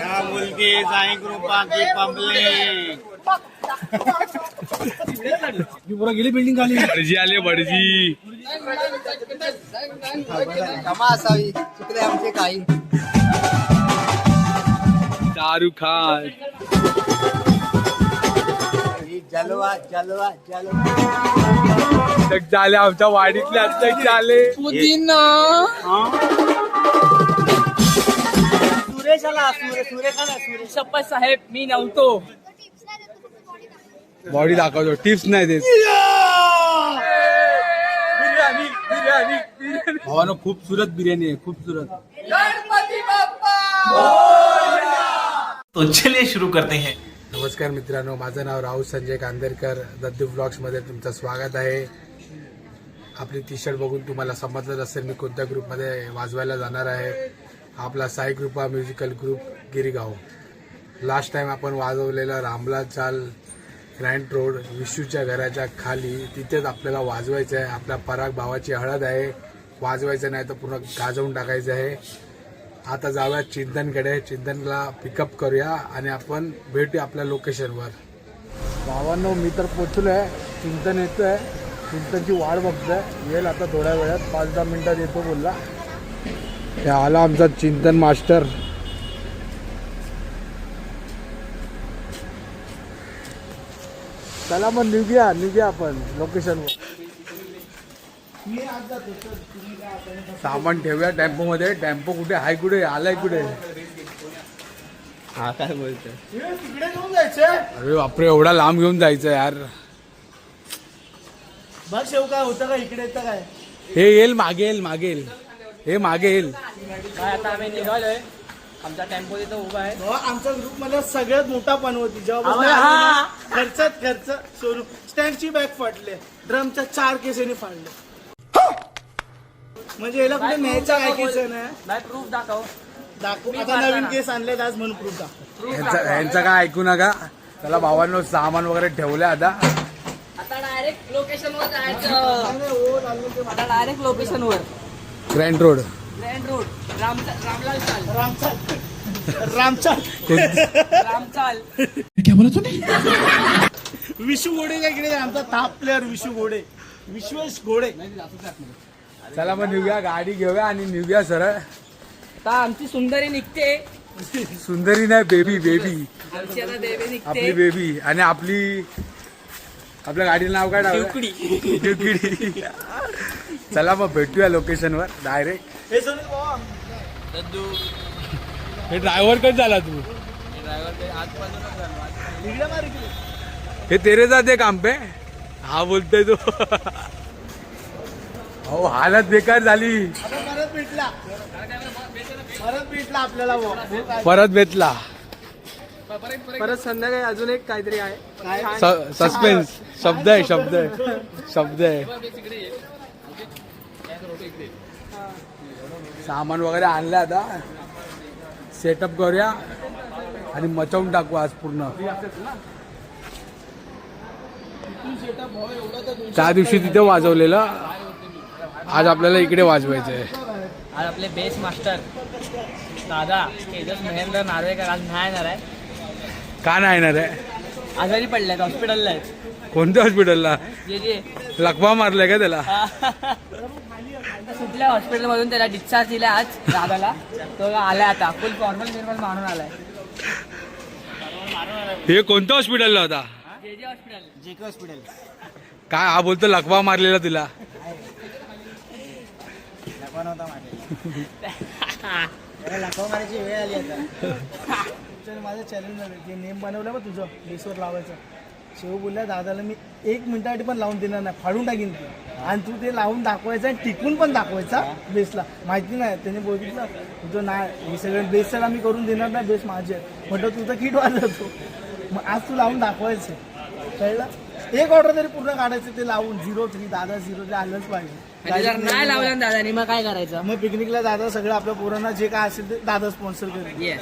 क्या बोलती है साई कृपा की पब्लिक पूरा गेली बिल्डिंग खाली. भटजी आले भटजी. क्षमा असावी चुकले आमचे काही. शाहरुख खान. जलवा जलवा जलवा. तक झाले आमच्या वाडीतले अध्यक्ष आले. पुदिना सुरेशाला सुरेखाला सुरेश शपथ साहेब मी नव्हतो. बॉडी दाखवतो टिप्स नाही देत. बिर्याणी बिर्याणी भावानं खूपसूरत बिर्याणी आहे खूपसूरत. तो चलिए शुरू करते हैं. नमस्कार मित्रांनो, माझं नाव राहुल संजय कांदेरकर. दद्दू ब्लॉग्समध्ये तुमचं स्वागत आहे. आपली टी शर्ट बघून तुम्हाला समजलं असेल मी कोणत्या ग्रुपमध्ये वाजवायला जाणार आहे. आपला साई कृपा म्युझिकल ग्रुप गिरीगाव. लास्ट टाइम आपण वाजवलेला रामला चाल ग्रँड रोड विशूच्या घराच्या खाली, तिथेच आपल्याला वाजवायचं आहे. आपल्या पराग भावाची हळद आहे. वाजवायचं नाही तर पूर्ण गाजवून टाकायचं आहे. आता जाऊया चिंतनकडे. चिंतनला पिकअप करूया आणि आपण भेटूया आपल्या लोकेशनवर. भावांनो मी तर पोचलोय. चिंतन येतोय. चिंतनची वाट बघतोय. येईल आता थोड्या वेळात 5-10 मिनिटात येतो बोलला. हे आला आमचा चिंतन मास्टर. चला मग निघूया आपण लोकेशनवर. सामान ठेवूया टेम्पो मध्ये. टेम्पो कुठे आहे? कुठे आलाय? कुठे? हा काय बोलतोय? तिकडे घेऊन जायचं. अरे बापरे, एवढा लांब घेऊन जायचं यार. बघ शेव काय होतं का इकडे येतं काय. हे येईल मागेल. हे मागे येईल. काय आता आम्ही निघालोय. आमचा टेम्पो तिथं उभा आहे. आमचा ग्रुप मध्ये सगळ्यात मोठा पनवती जेव्हा खर्च सोडून स्टँडची बॅग फाटले. ड्रमच्या 4 केसेने फाडले. म्हणजे याला कुठे न्यायचं काय केस नाही प्रूफ दाखव. दाखवू. आता नवीन केस आणले आज म्हणून प्रूफ दाखव. यांचं काय ऐकू नका. त्याला भावांनो सामान वगैरे ठेवलंय. आता डायरेक्ट लोकेशन वर जायचं. आता डायरेक्ट लोकेशन वर grand road. Grand road Ramlal चाल. रामचाल रामचाल. विशू घोडेच्या इकडे आमचा टॉप प्लेअर विशू घोडे. विश्वेश घोडे. चला मग निघूया. गाडी घेऊया आणि निघूया सरळ. आता आमची सुंदरी निघते. सुंदरी नाही, बेबी. आमची आता देवी आपली निघते. बेबी. आणि आपल्या गाडीचं नाव काय? ड्युकडी. चला मग भेटूया लोकेशनवर डायरेक्ट. हे सोनू भावा. हे ड्रायव्हर कधी झाला तू? इकडे मार इकडे. हे तेरे जाते काम पे. हा बोलतोय तो. अहो हालत बेकार झाली. आता परत भेटला आपल्याला भाऊ. परत भेटला. परत संध्याकाळी अजून एक काहीतरी आहे. सस्पेन्स. शब्द आहे. सामान वगैरे आणलं. आता सेटअप करूया आणि मचवून टाकू आज पूर्ण. त्या दिवशी तिथे वाजवलेलं, आज आपल्याला इकडे वाजवायचं आहे. आज आपले बेस मास्टर दादा तेजस महेंद्र नार्वेकर आज नाही येणार आहे. का नाही येणार आहे? आजारी पडल्यात. हॉस्पिटलला आहेत. कोणत्या हॉस्पिटलला? जे लकवा मारलाय का त्याला? कुठल्या हॉस्पिटलमधून त्याला डिस्चार्ज दिला आज दादाला. तो आलाय आता फुल फॉर्मल मारून आलाय. हे कोणत्या हॉस्पिटलला होता? जे हॉस्पिटल. JK hospital. काय हा बोलतो लकवा मारलेला तुला? लखवा मारायची वेळ आली आता. माझं चॅलेंज झालं जे नेम बनवलं मग तुझं बेसवर लावायचं. शेव बोलल्या दादाला मी 1 मिनिटासाठी पण लावून देणार नाही, फाडून टाकीन ते. आणि तू ते लावून दाखवायचं आणि टिकून पण दाखवायचा बेसला. माहिती नाही त्याने बघितलं तुझं नाही हे सगळं बेसला मी करून देणार नाही. बेस माझे म्हटलं तुझं किट वाजवतो. मग आज तू लावून दाखवायचं. कळलं? एक ऑर्डर तरी पूर्ण काढायचं ते लावून. 0-3 दादा 0 ते आलंच पाहिजे. जर नाही लावलं दादानी मग काय करायचं? मग पिकनिकला दादा सगळं आपल्या पोरांना जे काय असेल ते दादा स्पॉन्सर करेल. येस.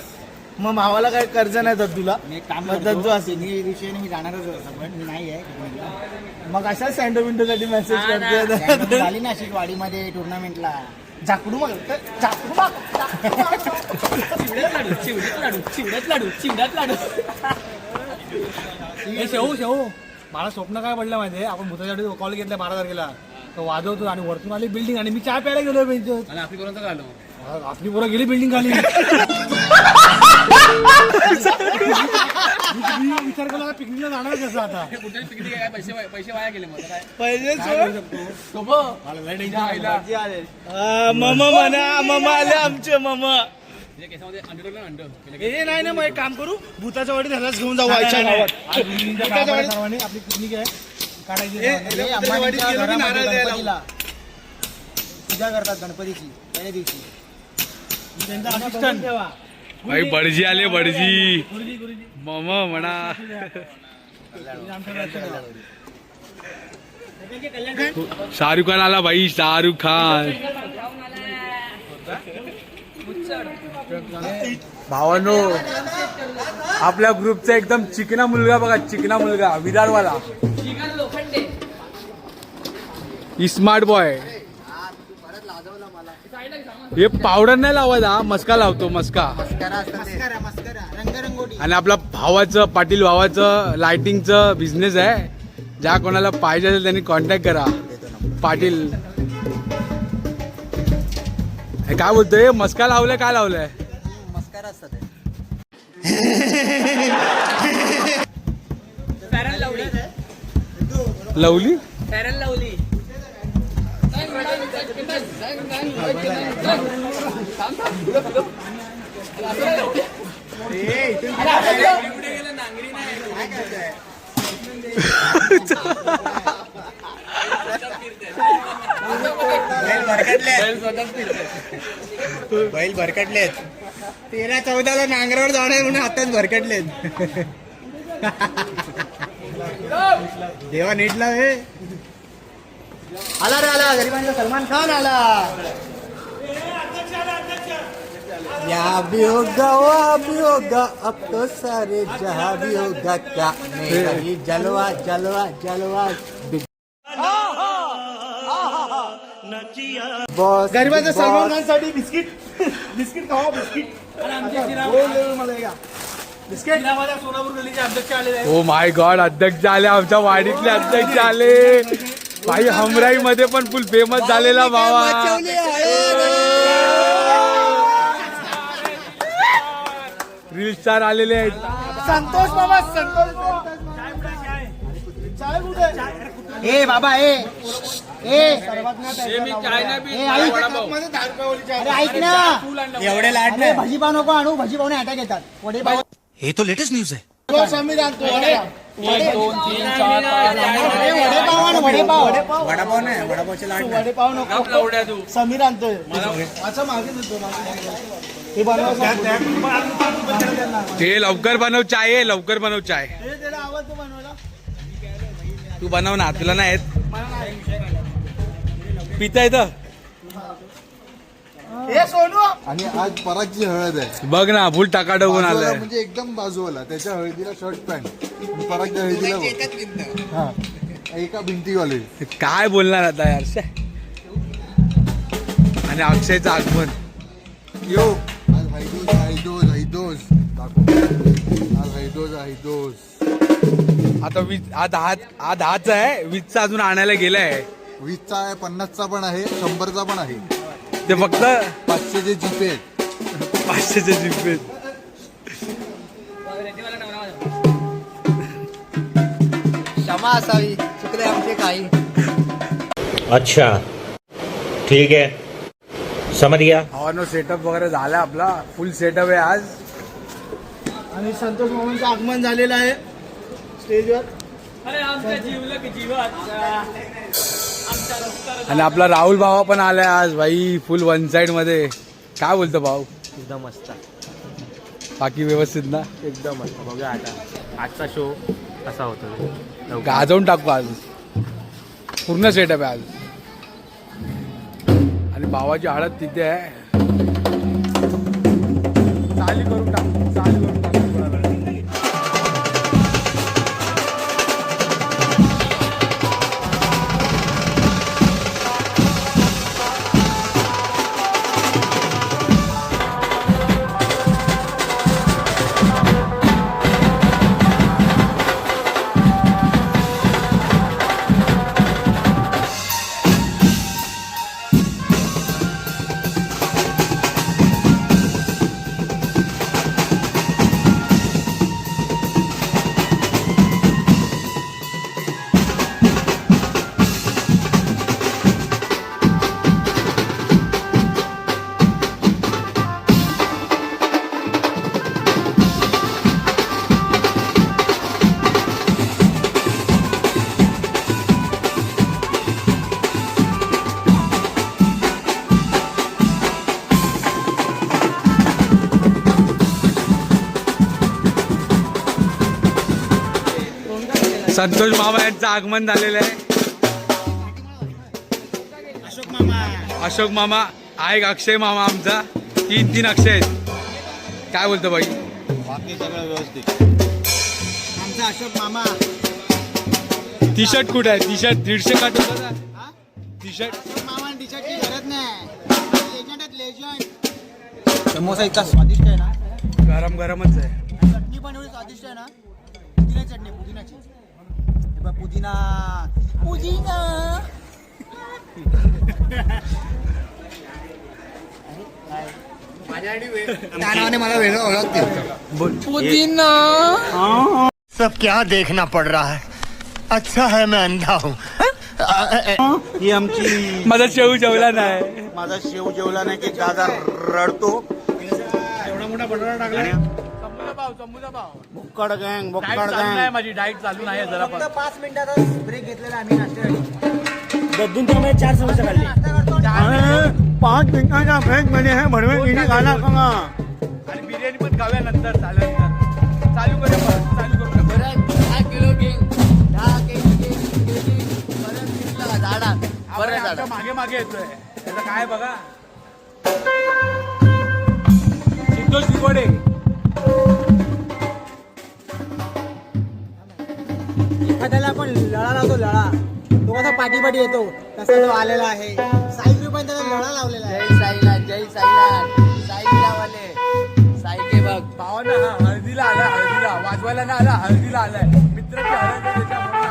मग भावाला काय कर्ज नाही दद्दूला. दद्दू असेल मी जाणारच होतो पण मी नाही आहे. मग अशा सँडो विंडो साठी मेसेज करते. झाली नाशिक वाडीमध्ये टुर्नामेंटला झाकडू मग झाकडू मग चिवड्यात लाडू हे शेवू मला स्वप्न काय पडलं माहितीये आपण भूतासाठी कॉल घेतला 12 तारखेला तो वाजवतो आणि वरतून आली बिल्डिंग आणि मी चहा प्यायला गेलो बेंचवर आणि आपली कोणाचं आलो आपली पोरं गेली बिल्डिंग खाली मी विचार केला पिकनिकला जाणार कसं आता कुठे पिकनिक आहे पैसे वाया गेले मग काय पहिले मम म्हणा मम आले आमचे मम केसामध्ये अंड हे नाही ना मग एक काम करू भूताच्या वाडी त्यालाच घेऊन जाऊ आईच्या गावात भूताच्या वाडीत सर्वांनी आपली पिकनिक आहे काढायची अंबानीच्या घरामध्ये गणपतीला पूजा करतात गणपतीची पहिल्या दिवशी त्यांचा असिस्टंट ठेवा भाई बडजी आले बडजी मम म्हणा शाहरुख खान आला भाई शाहरुख खान भावानो आपल्या ग्रुपचा एकदम चिकना मुलगा बघा चिकना मुलगा विरारवाला स्मार्ट बॉय हे पावडर नाही लावत हा मस्का लावतो मस्का आणि आपला भावाचं पाटील भावाचं लाइटिंगचं बिझनेस आहे ज्या कोणाला पाहिजे असेल त्यांनी कॉन्टॅक्ट करा पाटील हे काय बोलतोय मस्का लावलंय काय लावलंय मस्करा असतात फॅरन लावली लवली फॅरन लावली बैल भरकटलेत 13-14 नांगरावर जाणार म्हणून हातात भरकटलेत देवा नीटला हे आला रे आला गरिबांचा सलमान खान आला या भी होगा वो भी होगा अब तो सारे जहां भी होगा क्या मेरा ही जलवा जलवा जलवा बॉस गरिबांच्या सलमान खान साठी बिस्किट खावा बिस्किट बिस्किट सोलापूर गल्लीचे अध्यक्ष आलेले आहेत ओ माय गॉड अध्यक्ष आले आमच्या वाडीतले अध्यक्ष आले भाई हमराई मध्ये पण फुल फेमस झालेला भावा रील स्टार आलेले आहेत संतोष बाबा संतोष चाय कुठे ए बाबा ए ऐक ना एवढे लाट नाही भाजीपाव नको आणू भाजीपावने अटॅक येतात वडेपाव हे तो लेटेस्ट न्यूज है आम्ही जाणतो वडापाव नाही वडापावचे लाट नाही वडेपाव नको समीर आणतोय असं मागे देतो हे बनवा ते लवकर बनव चाय आहे, लवकर बनव चाय त्याला आवाज तो बनवायला तू बनव ना तुला नाही येत पिता येतं हे सोनू आणि आज परागची हळद आहे बघ ना फुल टाकाटक होऊन बाजूला आलाय म्हणजे एकदम बाजूला त्याच्या हळदीला शर्ट पॅन्ट परागच्या हळदीला हा एका भिंतीवाले काय बोलणार आता यार शे. आणि अक्षयचं आगमन यो आज हैदोज दाखव आज हैदोज आता आज हाच आहे 20चा अजून आणायला गेलाय 20चा आहे 50चा पण आहे 100चा पण आहे ते फक्त 500चे जीपे आहेत 500चे जिंकले क्षमा असावी चुकले आमचे काही अच्छा ठीक है समझ गया हवानो सेटअप वगैरे झाला आपला फुल सेटअप आहे आज आणि संतोष मामांचं आगमन झालेलं आहे स्टेजवर अरे आमच्या जीवात आणि आपला राहुल भावा पण आलाय आज भाई फुल वन साइड मध्ये काय बोलतो भाऊ एकदम मस्त बाकी व्यवस्थित ना एकदम मस्त बघूया आता आजचा शो कसा होतो गाजवून टाकू आज पूर्ण सेटअप आहे आज आणि भावाची हळद तिथे आहे चाली करून टाकू चाली करून टाकू संतोष मामा यांचं आगमन झालेलं आहे. अशोक मामा हा एक अक्षय मामा आमचा. तीन अक्षय आहेत. काय बोलतो बाई? बाकी सगळं व्यवस्थित. आमचा अशोक मामा. टी शर्ट कुठे आहे? टी शर्ट 150 काट होता. टी शर्ट अशोक मामा टी शर्टची गरज नाही. लेजंड आहेत लेजंड. समोसा इतका स्वादिष्ट आहे ना. गरमच आहे. चटणी पण एवढी स्वादिष्ट आहे ना. पुदिना चटणी पुदिनाची. हे बघ पुदिना पुदिना. त्या नावाने मला वेगळं ओळखते. पुदिना. सब क्या देखना पड़ रहा है. अच्छा है मैं अंधा हूँ. ही आमची माझा शेव जेवला नाही. माझा शेव जेवला नाही की दादा रडतो. एवढा मोठा बटाटा टाकला. बुक्कड गँग बुक्कड गँग. माझी डाईट चालू नाही जरा पण. 5 मिनिटाचा ब्रेक घेतलेला आम्ही नाश्त्यासाठी. दद्दून त्यामुळे 4 समोसे खाल्ले. 5 मिनिटाचा ब्रेक मध्ये हे भडवे किती खाला का? आणि बिर्याणी पण खाव्या नंतर झाल्यानंतर. चालू करू. 10 किलो घेईन. 10 केजी झाडा. मागे येतोय. त्याचं काय बघा. सिद्धोष दिगोडे. एखाद्याला आपण लळा लावतो लळा. तो कसा पाठी येतो तसा तो आलेला आहे. साई पण त्याला लळा लावलेला आहे. जय साईनाथ. जय साईनाथ. साईला वाले साई के बघ. भावाना हा हळदीला आला. हळदीला वाजवायला ना आला. हळदीला आलाय. मित्राची हळद आहे त्याच्यामुळे.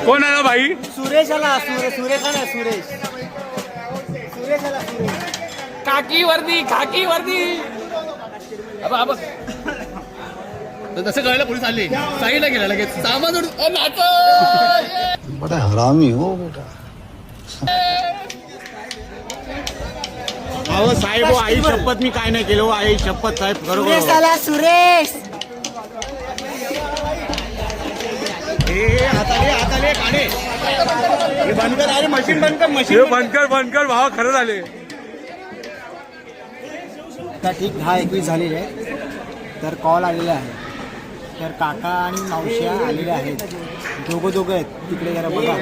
कोण आला भाई? सुरेश आला. सुरेश आला. सुरेश आला. सुरेश खाकी वर्दी अब अब तसं कळलं पोलीस आले साईडला गेला लगेच सामान बड़ा हरामी हो बेटा. अहो साहेब हो, आई शपथ मी काय नाही केलं हो, आई शपथ साहेब बरोबर. सुरेश आला. सुरेश हाताले काढे हे बंद कर. अरे मशीन बंद कर. मशीन बंद कर भावा. खरं झाले. आता ठीक 10:21 झालेले आहे. तर कॉल आलेला आहे. तर काका आणि मावश्या आलेल्या आहेत. दोघं आहेत तिकडे. जरा बघा.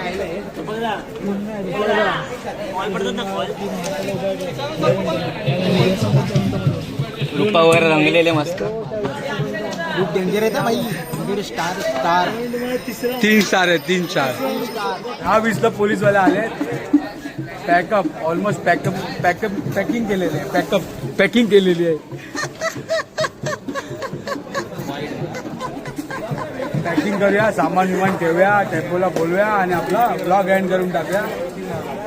रुपा वगैरे रंगलेले मस्त. खूप डेंजर आहे भाई. स्टार 3 स्टार आहे. 3 स्टार. 20ला पोलीसवाले आले. पॅकअप ऑलमोस्ट पॅकिंग केलेली आहे. पॅकिंग केलेली आहे. पॅकिंग करूया. सामान विमान ठेवूया. टेम्पोला बोलूया आणि आपला ब्लॉग एंड करून टाकूया.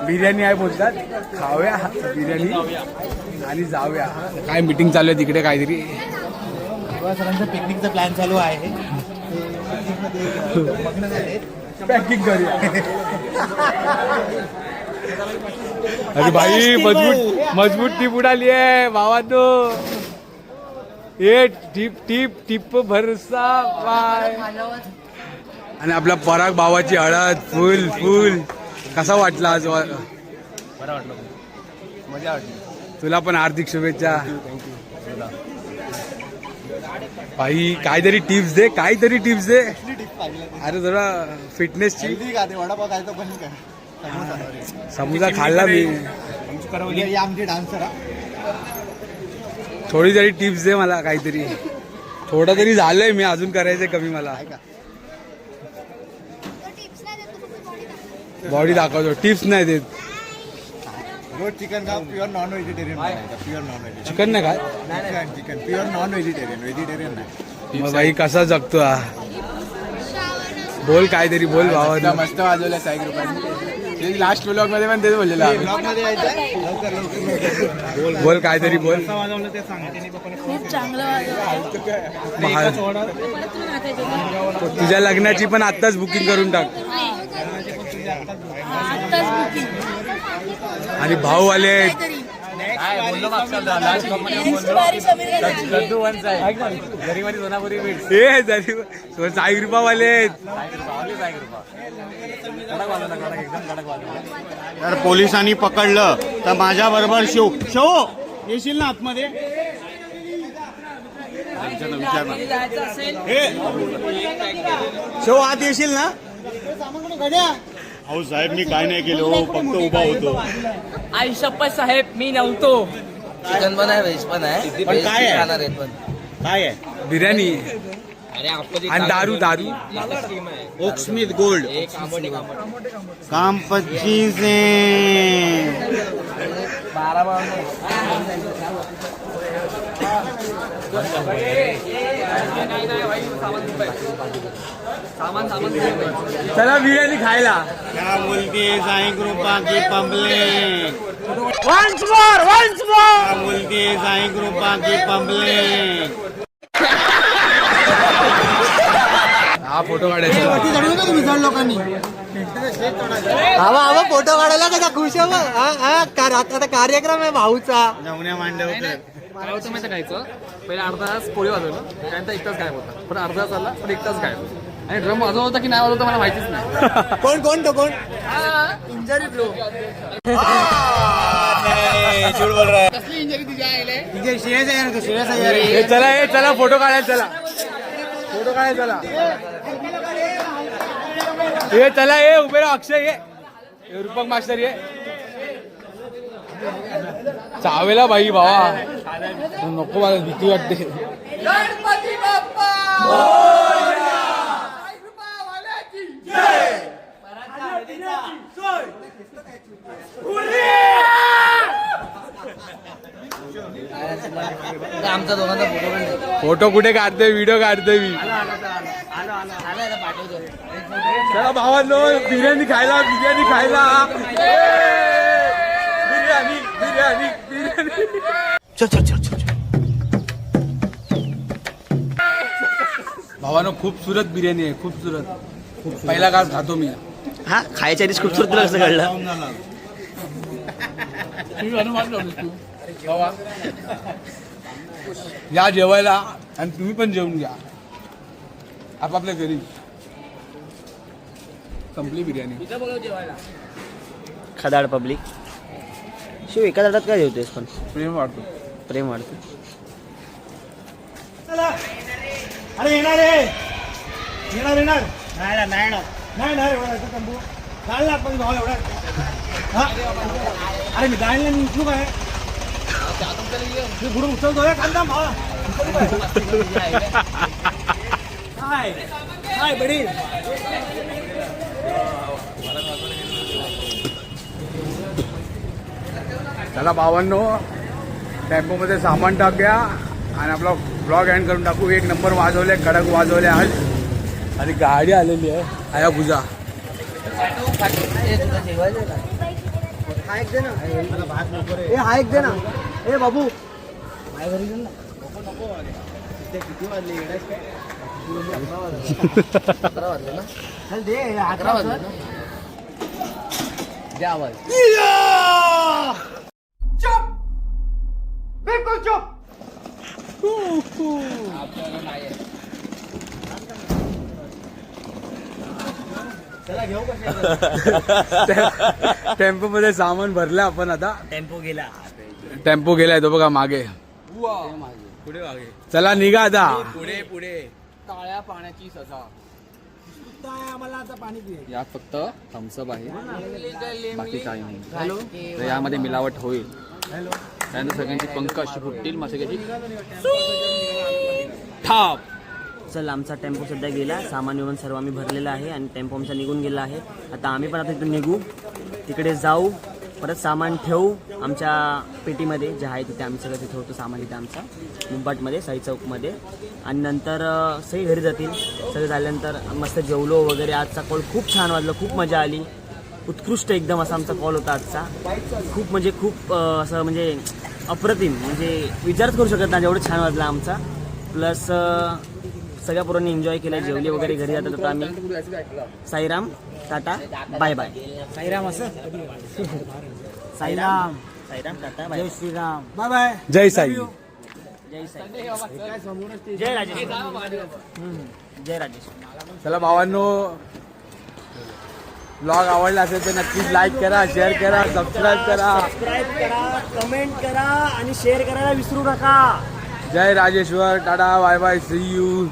बिर्याणी आहे बोलतात. खाऊया बिर्याणी आणि जाऊया. काय मीटिंग चालू आहे तिकडे काहीतरी. सरांचा पिकनिकचा प्लॅन चालू आहे. पॅकिंग करूया. अरे भाई मजबूत टीप उडाली आहे भावा. तो ये टीप भरसा पाय. आणि आपल्या पराग भावाची हळद फुल कसा वाटला आज? बरं वाटलं. मजा वाटली. तुला पण हार्दिक शुभेच्छा. भाई काहीतरी टिप्स दे. अरे जरा फिटनेसची. वडापाव खायचं पण काय समोसा खाल्ला मी. आमचे डान्सर. थोडी तरी टिप्स दे मला. काहीतरी थोडं तरी झालंय. मी अजून करायचंय कमी. मला बॉडी दाखवतो. टिप्स नाही देत. रोज चिकन खा. Pure non vegetarian. Pure non vegetarian. Chicken नाही काय? चिकन प्युअर नॉन व्हेजिटेरियन नाही. मग भाई कसा जगतो हा? बोल काहीतरी बोल भावा. मस्त वाजवलं साई कृपाने. लास्ट व्लॉग मध्ये पण तेच बोललेलं. ब्लॉग मध्ये यायचं लवकर. बोल काहीतरी बोल. खूप चांगलं तुझ्या लग्नाची पण आत्ताच बुकिंग करून टाक. आत्ताच बुकिंग. आणि भाऊ आले. साई कृपा वाले. तर पोलिसांनी पकडलं तर माझ्या बरोबर शिव येशील ना आतमध्ये. शिव आत येशील ना. अहो साहेब मी काय नाही केलं हो. फक्त उभा होतो. आई शपथ साहेब मी नव्हतो. चिकन पण आहे. व्हेज पण आहे. पण काय आहे? खाणार आहेत पण. काय आहे? बिर्याणी आणि दारू. Oaksmith gold. काम 25 है. 12 सामान चला बिर्याणी खायला. क्या बोलती है साई कृपा की पब्लिक. क्या बोलती है साई कृपा की पब्लिक. हा फोटो काढायचा. लोकांनी हवा फोटो काढायला कसा खुश आहे. आता कार्यक्रम आहे भाऊचा. जमुन्या मांडवकर. काय होतं माहिती खायचं. पहिले अर्धा तास पोळी वाजवलं. त्यानंतर 1 तास गायब होता. पण अर्धा तास आला पण 1 तास गायब. आणि ड्रम वाजवत होता की नाही वाजवता मला माहितीच नाही. कोण तो कोण इंजरी ब्रो. झूठ बोल रहा है. कसली इंजरी तुझ्या आईला. चला फोटो काढायला. चला चला ये उभे राहा. अक्षय ये. रूपक मास्टर ये. चावेला भाई भावा. नको मला भीती वाटते. गणपती बाप्पा. आमचा दोघांचा फोटो पण फोटो कुठे काढतोय? व्हिडिओ काढतोय मी. चला भावांनो, बिर्याणी खायला ए! बिर्याणी भावानो, खूपसूरत बिर्याणी आहे, खूपसूरत. पहिला घास खातो मी. हा खायच्या आधीच खूप तुला कसं कळलं? या जेवायला आणि तुम्ही पण जेवून घ्या आपापल्या घरी. संपली बिर्याणी. खदाड पब्लिक. शिव एका दाटात काय जेवतेस पण? प्रेम वाटतो. प्रेम वाढतो. अरे येणार रे, येणार नाही तंबू जायला पण भाऊ एवढा. हा अरे मी जायला मी उचलू काय पुढे उचलतोय कांदा भावा. काय बडी चला भावांनो, टेम्पोमध्ये सामान टाकूया आणि आपला ब्लॉग एंड करून टाकू. एक नंबर वाजवले, कडक वाजवले आज. आणि गाडी आलेली आहे हायाबुजा. हा एक दे ना. ए बाबू माझ्या घरी ना. किती वाजले? 11 वाजले ना. चल दे 11 वाजले ना. द्या आवाज. बिलकुल चुप. चला घेऊ कसं. टेम्पो मध्ये सामान भरलं आपण आता. टेम्पो गेला. तो बघा मागे. चला निघा आता. पुढे काळ्या पाण्याची सजा. आम्हाला आता पाणी पिये. यात फक्त थम्सअप आहे, बाकी काही नाही. तर यामध्ये मिलावट होईल. त्यानंतर सगळ्यांची पंख अशी फुटतील मासेची थाप. चल आमचा टेम्पो सध्या गेला. सामान विमान सर्व आम्ही भरलेलं आहे आणि टेम्पो आमचा निघून गेला आहे. आता आम्ही पण आता इथून निघू, तिकडे जाऊ, परत सामान ठेवू आमच्या पेटीमध्ये जे आहे तिथे. आम्ही सगळं तिथे होतो सामान इथे आमचा मुंबाटमध्ये, साई चौकमध्ये. आणि नंतर सगळे घरी जातील. सगळे झाल्यानंतर मस्त जेवलो वगैरे. आजचा कॉल खूप छान वाजला, खूप मजा आली. उत्कृष्ट एकदम असा आमचा कॉल होता आजचा. खूप म्हणजे खूप असं म्हणजे अप्रतिम, म्हणजे विचारच करू शकत नाही एवढं छान वाजला आमचा. प्लस सगळ्या पोरांनी एन्जॉय केलं, जेवले वगैरे. घरी जातात आता आम्ही. Sairam, tata, bye bye. Sairam असं साईराम टाटा बाय. जय श्रीराम, बाय बाय. जय साई. जय साई. जय राजेश. जय राजेश. चला भावांनो, ब्लॉग आवडला असेल तर नक्कीच लाईक करा, शेअर करा, सबस्क्राईब करा, कमेंट करा आणि शेअर करायला विसरू नका. जय Rajeshwar. Tata, bye bye, see you.